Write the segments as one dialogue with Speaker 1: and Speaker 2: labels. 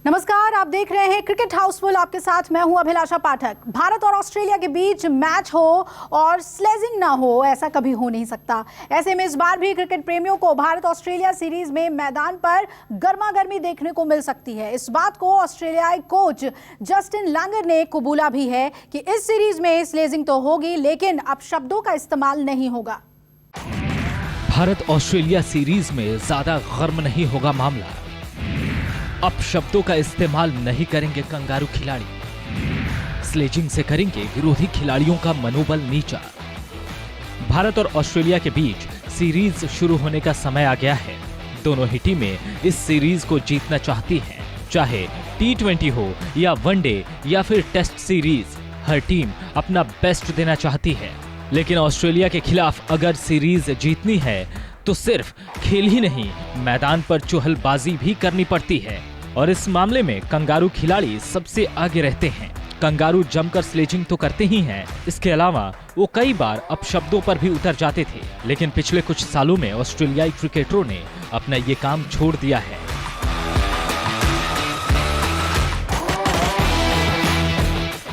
Speaker 1: नमस्कार, आप देख रहे हैं क्रिकेट हाउसफुल। आपके साथ मैं हूं अभिलाषा पाठक। भारत और ऑस्ट्रेलिया के बीच मैच हो और स्लेजिंग ना हो, ऐसा कभी हो नहीं सकता। ऐसे में इस बार भी क्रिकेट प्रेमियों को भारत ऑस्ट्रेलिया सीरीज में मैदान पर गर्मागर्मी देखने को मिल सकती है। इस बात को ऑस्ट्रेलियाई कोच जस्टिन लैंगर ने कबूला भी है कि इस सीरीज में स्लेजिंग तो होगी, लेकिन अब शब्दों का इस्तेमाल नहीं होगा।
Speaker 2: भारत ऑस्ट्रेलिया सीरीज में ज्यादा गर्म नहीं होगा मामला। अब शब्दों का इस्तेमाल नहीं करेंगे कंगारू खिलाड़ी, स्लेजिंग से करेंगे विरोधी खिलाड़ियों का मनोबल नीचा। भारत और ऑस्ट्रेलिया के बीच सीरीज शुरू होने का समय आ गया है। दोनों ही टीमें इस सीरीज को जीतना चाहती हैं, चाहे T20 हो या वनडे या फिर टेस्ट सीरीज। हर टीम अपना बेस्ट देना चाहती है, लेकिन ऑस्ट्रेलिया के खिलाफ अगर सीरीज जीतनी है तो सिर्फ खेल ही नहीं, मैदान पर चुहलबाजी भी करनी पड़ती है। और इस मामले में कंगारू खिलाड़ी सबसे आगे रहते हैं। कंगारू जमकर स्लेजिंग तो करते ही हैं, इसके अलावा वो कई बार अपशब्दों पर भी उतर जाते थे, लेकिन पिछले कुछ सालों में ऑस्ट्रेलियाई क्रिकेटरों ने अपना ये काम छोड़ दिया है।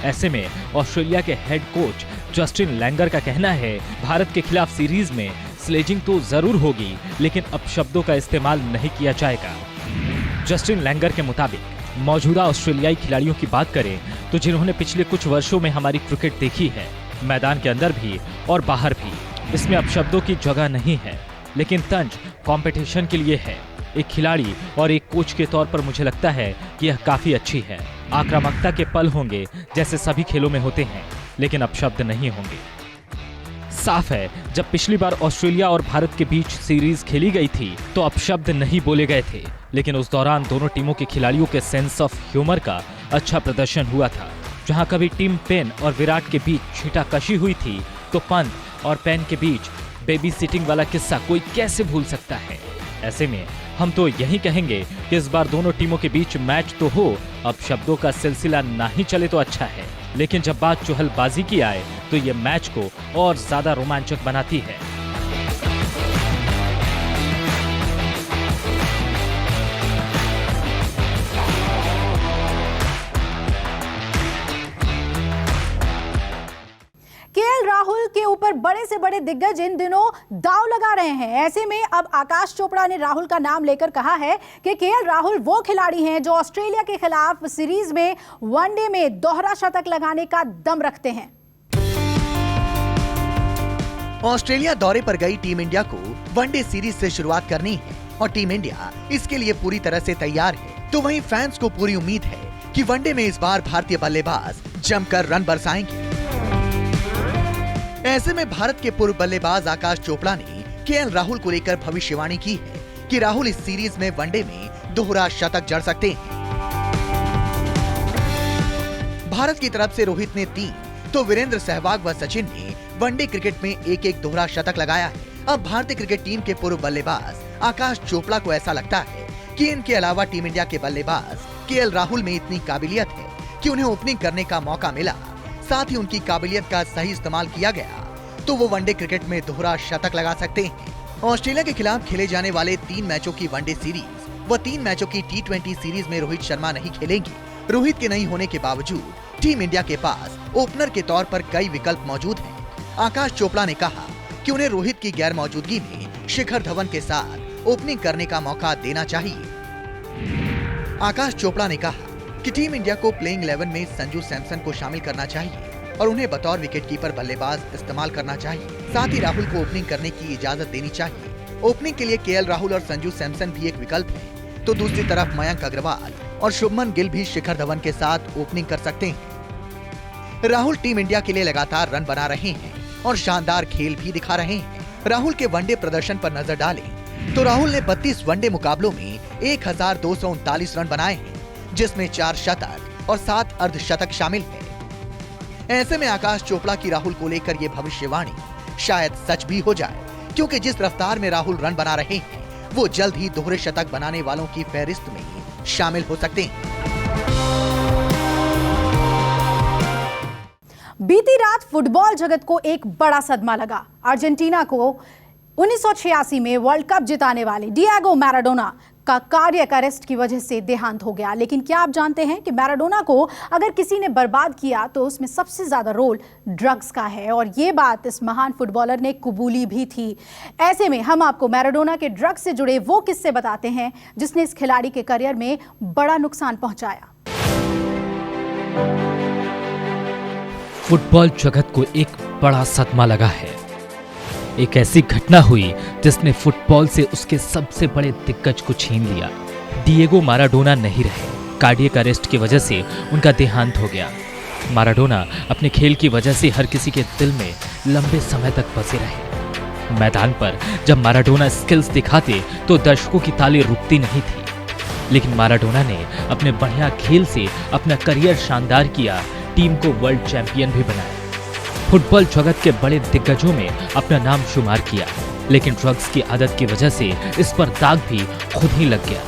Speaker 2: ऐसे में ऑस्ट्रेलिया के हेड कोच जस्टिन लैंगर का कहना है, भारत के खिलाफ सीरीज में स्लेजिंग तो जरूर होगी, लेकिन अपशब्दों का इस्तेमाल नहीं किया जाएगा। जस्टिन लैंगर के मुताबिक मौजूदा ऑस्ट्रेलियाई खिलाड़ियों की बात करें तो जिन्होंने पिछले कुछ वर्षों में हमारी क्रिकेट देखी है, मैदान के अंदर भी और बाहर भी, इसमें अपशब्दों की जगह नहीं है, लेकिन तंज कंपटीशन के लिए है। एक खिलाड़ी और एक कोच के तौर पर मुझे लगता है कि यह काफी अच्छी है। आक्रामकता के पल होंगे जैसे सभी खेलों में होते हैं, लेकिन अपशब्द नहीं होंगे। साफ है, जब पिछली बार ऑस्ट्रेलिया और भारत के बीच सीरीज खेली गई थी तो अपशब्द नहीं बोले गए थे, लेकिन उस दौरान दोनों टीमों के खिलाड़ियों के सेंस ऑफ ह्यूमर का अच्छा प्रदर्शन हुआ था। जहां कभी टीम पेन और विराट के बीच छींटाकशी हुई थी, तो पंत और पेन के बीच बेबी सिटिंग वाला किस्सा कोई कैसे भूल सकता है। ऐसे में हम तो यही कहेंगे कि इस बार दोनों टीमों के बीच मैच तो हो, अब शब्दों का सिलसिला ना ही चले तो अच्छा है। लेकिन जब बात चुहलबाजी की आए तो ये मैच को और ज्यादा रोमांचक बनाती है।
Speaker 1: केएल राहुल के ऊपर बड़े से बड़े दिग्गज इन दिनों दांव लगा रहे हैं। ऐसे में अब आकाश चोपड़ा ने राहुल का नाम लेकर कहा है कि केएल राहुल वो खिलाड़ी हैं जो ऑस्ट्रेलिया के खिलाफ सीरीज में वनडे में दोहरा शतक लगाने का दम रखते हैं।
Speaker 3: ऑस्ट्रेलिया दौरे पर गई टीम इंडिया को वनडे सीरीज से शुरुआत करनी है और टीम इंडिया इसके लिए पूरी तरह से तैयार है। तो वहीं फैंस को पूरी उम्मीद है कि वनडे में इस बार भारतीय बल्लेबाज जमकर रन बरसाएंगे। ऐसे में भारत के पूर्व बल्लेबाज आकाश चोपड़ा ने केएल राहुल को लेकर भविष्यवाणी की है कि राहुल इस सीरीज में वनडे में दोहरा शतक जड़ सकते हैं। भारत की तरफ से रोहित ने 3 तो वीरेंद्र सहवाग व सचिन ने वनडे क्रिकेट में एक दोहरा शतक लगाया है। अब भारतीय क्रिकेट टीम के पूर्व बल्लेबाज आकाश चोपड़ा को ऐसा लगता है कि इनके अलावा टीम इंडिया के बल्लेबाज केएल राहुल में इतनी काबिलियत है कि उन्हें ओपनिंग करने का मौका मिला, साथ ही उनकी काबिलियत का सही इस्तेमाल किया गया तो वो वनडे क्रिकेट में दोहरा शतक लगा सकते हैं। ऑस्ट्रेलिया के खिलाफ खेले जाने वाले 3 मैचों की वनडे सीरीज व 3 मैचों की T20 सीरीज में रोहित शर्मा नहीं खेलेंगे। रोहित के नहीं होने के बावजूद टीम इंडिया के पास ओपनर के तौर पर कई विकल्प मौजूद हैं। आकाश चोपड़ा ने कहा कि उन्हें रोहित की गैर मौजूदगी में शिखर धवन के साथ ओपनिंग करने का मौका देना चाहिए। आकाश चोपड़ा ने कहा कि टीम इंडिया को प्लेइंग 11 में संजू सैमसन को शामिल करना चाहिए और उन्हें बतौर विकेटकीपर बल्लेबाज इस्तेमाल करना चाहिए। साथ ही राहुल को ओपनिंग करने की इजाजत देनी चाहिए। ओपनिंग के लिए केएल राहुल और संजू सैमसन भी एक विकल्प है, तो दूसरी तरफ मयंक अग्रवाल और शुभमन गिल भी शिखर धवन के साथ ओपनिंग कर सकते हैं। राहुल टीम इंडिया के लिए लगातार रन बना रहे हैं और शानदार खेल भी दिखा रहे हैं। राहुल के वनडे प्रदर्शन पर नजर डालें तो राहुल ने 32 वनडे मुकाबलों में 1239 रन बनाए हैं, जिसमें 4 शतक और 7 अर्धशतक शामिल है। ऐसे में आकाश चोपड़ा की राहुल को लेकर ये भविष्यवाणी शायद सच भी हो जाए, क्योंकि जिस रफ्तार में राहुल रन बना रहे हैं वो जल्द ही दोहरे शतक बनाने वालों की फहरिस्त में शामिल हो सकते हैं।
Speaker 1: बीती रात फुटबॉल जगत को एक बड़ा सदमा लगा। अर्जेंटीना को 1986 में वर्ल्ड कप जिताने वाले डिएगो मैराडोना का कार्डियक अरेस्ट की वजह से देहांत हो गया। लेकिन क्या आप जानते हैं कि मैराडोना को अगर किसी ने बर्बाद किया तो उसमें सबसे ज्यादा रोल ड्रग्स का है, और ये बात इस महान फुटबॉलर ने कबूली भी थी। ऐसे में हम आपको मैराडोना के ड्रग्स से जुड़े वो किस्से बताते हैं जिसने इस खिलाड़ी के करियर में बड़ा नुकसान पहुंचाया।
Speaker 2: फुटबॉल जगत को एक बड़ा सदमा लगा है। एक ऐसी घटना हुई जिसने फुटबॉल से उसके सबसे बड़े दिग्गज को छीन लिया। डिएगो माराडोना नहीं रहे। कार्डियक अरेस्ट की वजह से उनका देहांत हो गया। माराडोना अपने खेल की वजह से हर किसी के दिल में लंबे समय तक बसे रहे। मैदान पर जब माराडोना स्किल्स दिखाते तो दर्शकों की ताली रुकती नहीं थी। लेकिन माराडोना ने अपने बढ़िया खेल से अपना करियर शानदार किया, टीम को वर्ल्ड चैंपियन भी बनाया, फुटबॉल जगत के बड़े दिग्गजों में अपना नाम शुमार किया। लेकिन ड्रग्स की आदत की वजह से इस पर दाग भी खुद ही लग गया।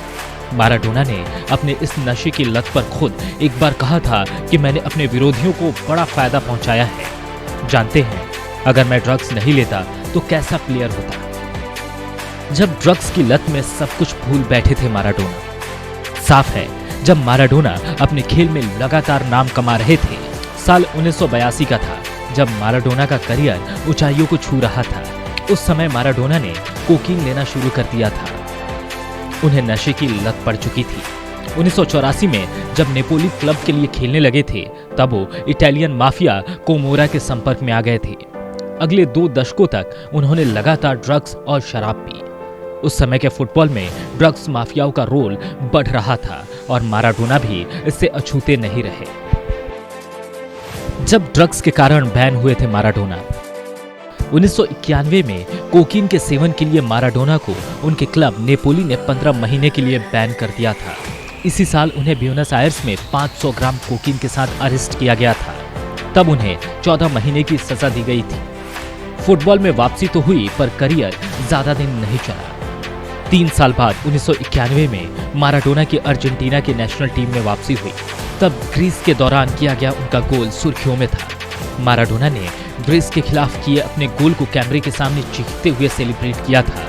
Speaker 2: माराडोना ने अपने इस नशे की लत पर खुद एक बार कहा था कि मैंने अपने विरोधियों को बड़ा फायदा पहुंचाया है। जानते हैं, अगर मैं ड्रग्स नहीं लेता तो कैसा प्लेयर होता। जब ड्रग्स की लत में सब कुछ भूल बैठे थे माराडोना। साफ है, जब माराडोना अपने खेल में लगातार नाम कमा रहे थे। साल 1982 का था जब माराडोना का करियर ऊंचाइयों को छू रहा था। उस समय माराडोना ने कोकीन लेना शुरू कर दिया था। उन्हें नशे की लत पड़ चुकी थी। 1984 में जब नेपोली क्लब के लिए खेलने लगे थे तब वो इटालियन माफिया कोमोरा के संपर्क में आ गए थे। अगले 2 दशकों तक उन्होंने लगातार ड्रग्स और शराब पी। उस समय के फुटबॉल में ड्रग्स माफियाओं का रोल बढ़ रहा था और माराडोना भी इससे अछूते नहीं रहे। जब ड्रग्स के कारण बैन हुए थे माराडोना, 1991 में कोकीन के सेवन के लिए माराडोना को उनके क्लब नेपोली ने 15 महीने के लिए बैन कर दिया था। इसी साल उन्हें ब्यूनस आयर्स में 500 ग्राम कोकीन के साथ अरेस्ट किया गया था। तब उन्हें 14 महीने की सजा दी गई थी। फुटबॉल में वापसी तो हुई पर करियर ज्यादा दिन नहीं चला। 3 साल बाद 1991 में माराडोना की अर्जेंटीना की नेशनल टीम में वापसी हुई। तब ग्रीस के दौरान किया गया उनका गोल सुर्खियों में था। माराडोना ने ग्रीस के खिलाफ किए अपने गोल को कैमरे के सामने चीखते हुए सेलिब्रेट किया था।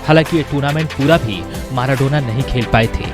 Speaker 2: हालांकि ये टूर्नामेंट पूरा भी माराडोना नहीं खेल पाए थे।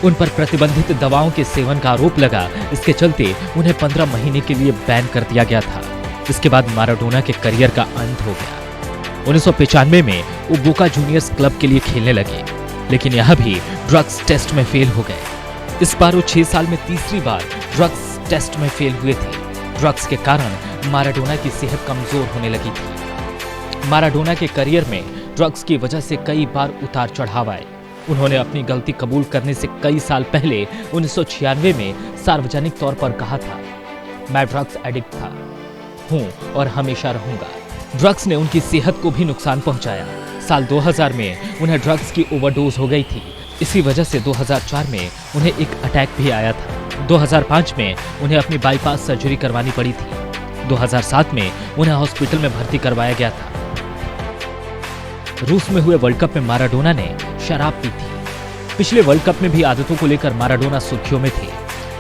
Speaker 2: उन पर प्रतिबंधित दवाओं के सेवन का आरोप लगा। इसके चलते उन्हें 15 महीने के लिए बैन कर दिया गया था। इसके बाद माराडोना के करियर का अंत हो गया। 1995 में वो बोका जूनियर्स क्लब के लिए खेलने लगे, लेकिन यहाँ भी ड्रग्स टेस्ट में फेल हो गए। इस बार वो 6 साल में तीसरी बार ड्रग्स टेस्ट में फेल हुए थे। ड्रग्स के कारण माराडोना की सेहत कमजोर होने लगी थी। माराडोना के करियर में ड्रग्स की वजह से कई बार उतार चढ़ाव आए। उन्होंने अपनी गलती कबूल करने से कई साल पहले 1996 में सार्वजनिक तौर पर कहा था, मैं ड्रग्स एडिक्ट था, हूँ और हमेशा रहूंगा। ड्रग्स ने उनकी सेहत को भी नुकसान पहुंचाया। साल 2000 में उन्हें ड्रग्स की ओवरडोज हो गई थी। इसी वजह से 2004 में उन्हें एक अटैक भी आया था। 2005 में उन्हें अपनी बाईपास सर्जरी करवानी पड़ी थी। 2007 में उन्हें हॉस्पिटल में भर्ती करवाया गया था। रूस में हुए वर्ल्ड कप में माराडोना ने शराब पी थी। पिछले वर्ल्ड कप में भी आदतों को लेकर माराडोना सुर्खियों में थे।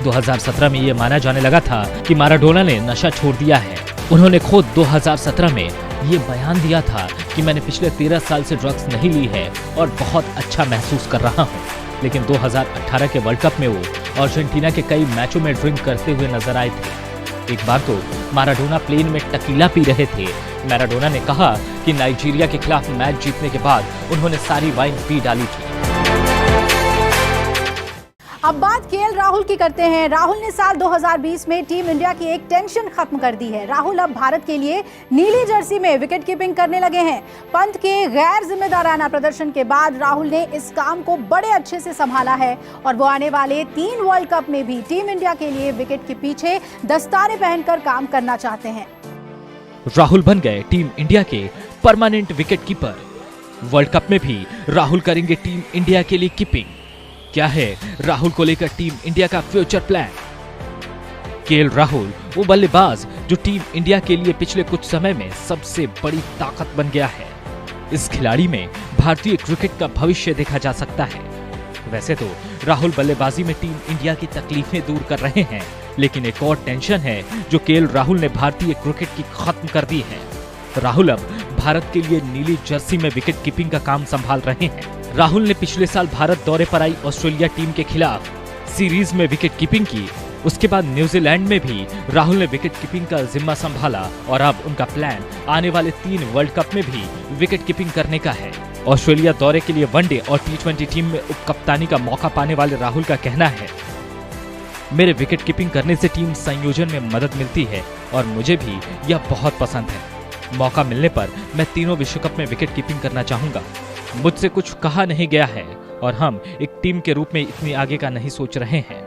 Speaker 2: 2017 में यह माना जाने लगा था कि माराडोना ने नशा छोड़ दिया है। उन्होंने खुद 2017 में ये बयान दिया था कि मैंने पिछले 13 साल से ड्रग्स नहीं ली है और बहुत अच्छा महसूस कर रहा हूँ। लेकिन 2018 के वर्ल्ड कप में वो अर्जेंटीना के कई मैचों में ड्रिंक करते हुए नजर आए थे। एक बार तो माराडोना प्लेन में टकीला पी रहे थे। माराडोना ने कहा कि नाइजीरिया के खिलाफ मैच जीतने के बाद उन्होंने सारी वाइन पी डाली थी।
Speaker 1: अब बात केएल राहुल की करते हैं। राहुल ने साल 2020 में टीम इंडिया की एक टेंशन खत्म कर दी है। राहुल अब भारत के लिए नीली जर्सी में विकेट कीपिंग करने लगे हैं। पंत के गैर जिम्मेदाराना प्रदर्शन के बाद राहुल ने इस काम को बड़े अच्छे से संभाला है और वो आने वाले 3 वर्ल्ड कप में भी टीम इंडिया के लिए विकेट के पीछे दस्ताने पहनकर काम करना चाहते हैं।
Speaker 2: राहुल बन गए टीम इंडिया के permanent wicket keeper. World cup में भी राहुल करेंगे टीम इंडिया के लिए कीपिंग। क्या है राहुल को लेकर टीम इंडिया का फ्यूचर प्लान? केएल राहुल वो बल्लेबाज जो टीम इंडिया के लिए पिछले कुछ समय में सबसे बड़ी ताकत बन गया है। इस खिलाड़ी में भारतीय क्रिकेट का भविष्य देखा जा सकता है। वैसे तो राहुल बल्लेबाजी में टीम इंडिया की तकलीफें दूर कर रहे हैं, लेकिन एक और टेंशन है जो केएल राहुल ने भारतीय क्रिकेट की खत्म कर दी है। राहुल अब भारत के लिए नीली जर्सी में विकेट कीपिंग का काम संभाल रहे हैं। राहुल ने पिछले साल भारत दौरे पर आई ऑस्ट्रेलिया टीम के खिलाफ सीरीज में विकेट कीपिंग की। उसके बाद न्यूजीलैंड में भी राहुल ने विकेट कीपिंग का जिम्मा संभाला और अब उनका प्लान आने वाले 3 वर्ल्ड कप में भी विकेट कीपिंग करने का है। ऑस्ट्रेलिया दौरे के लिए वनडे और टी20 टीम में उपकप्तानी का मौका पाने वाले राहुल का कहना है, मेरे विकेट कीपिंग करने से टीम संयोजन में मदद मिलती है और मुझे भी यह बहुत पसंद है। मौका मिलने पर मैं तीनों विश्व कप में विकेट कीपिंग करना चाहूंगा। मुझसे कुछ कहा नहीं गया है और हम एक टीम के रूप में इतनी आगे का नहीं सोच रहे हैं।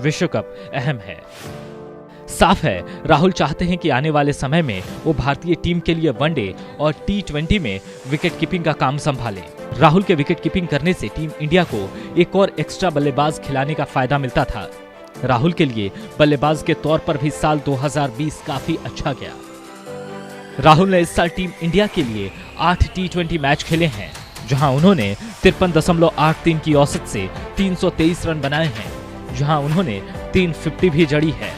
Speaker 2: विश्व कप अहम है। साफ है, राहुल चाहते हैं कि आने वाले समय में वो भारतीय टीम के लिए वनडे और टी20 में विकेट कीपिंग का काम संभाले। राहुल के विकेट कीपिंग करने से टीम इंडिया को एक और एक्स्ट्रा बल्लेबाज खिलाने का फायदा मिलता था। राहुल के लिए बल्लेबाज के तौर पर भी साल 2020 काफी अच्छा गया। राहुल ने इस साल टीम इंडिया के लिए 8 टी20 मैच खेले हैं, जहां उन्होंने 53.83 की औसत से 323 रन बनाए हैं, जहां उन्होंने 350 भी जड़ी है।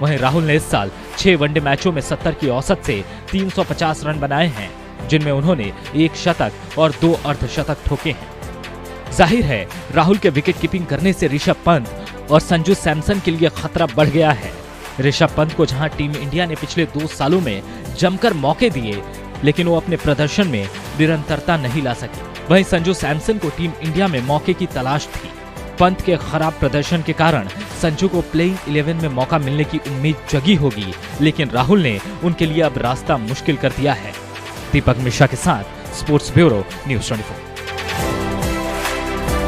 Speaker 2: वहीं राहुल ने इस साल 6 वनडे मैचों में 70 की औसत से 350 रन बनाए हैं, जिनमें उन्होंने 1 शतक और 2 अर्धशतक ठोके हैं। जाहिर है, राहुल के विकेट कीपिंग करने से ऋषभ पंत और संजू सैमसन के लिए खतरा बढ़ गया है। ऋषभ पंत को जहां टीम इंडिया ने पिछले 2 सालों में जमकर मौके दिए, लेकिन वो अपने प्रदर्शन में निरंतरता नहीं ला सके। वहीं संजू सैमसन को टीम इंडिया में मौके की तलाश थी। पंत के खराब प्रदर्शन के कारण संजू को प्लेइंग 11 में मौका मिलने की उम्मीद जगी होगी, लेकिन राहुल ने उनके लिए अब रास्ता मुश्किल कर दिया है। दीपक मिश्रा के साथ स्पोर्ट्स ब्यूरो, न्यूज़ 24।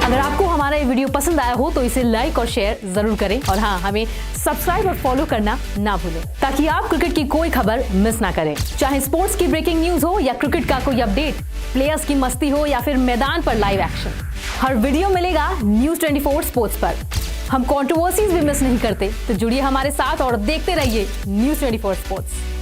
Speaker 4: अगर आपको हमारा ये वीडियो पसंद आया हो तो इसे लाइक और शेयर जरूर करें और हाँ, हमें सब्सक्राइब और फॉलो करना ना भूलें, ताकि आप क्रिकेट की कोई खबर मिस ना करें। चाहे स्पोर्ट्स की ब्रेकिंग न्यूज हो या क्रिकेट का कोई अपडेट, प्लेयर्स की मस्ती हो या फिर मैदान पर लाइव एक्शन, हर वीडियो मिलेगा न्यूज़ 24 स्पोर्ट्स पर। हम कंट्रोवर्सीज भी मिस नहीं करते, तो जुड़िए हमारे साथ और देखते रहिए न्यूज़ 24 स्पोर्ट्स।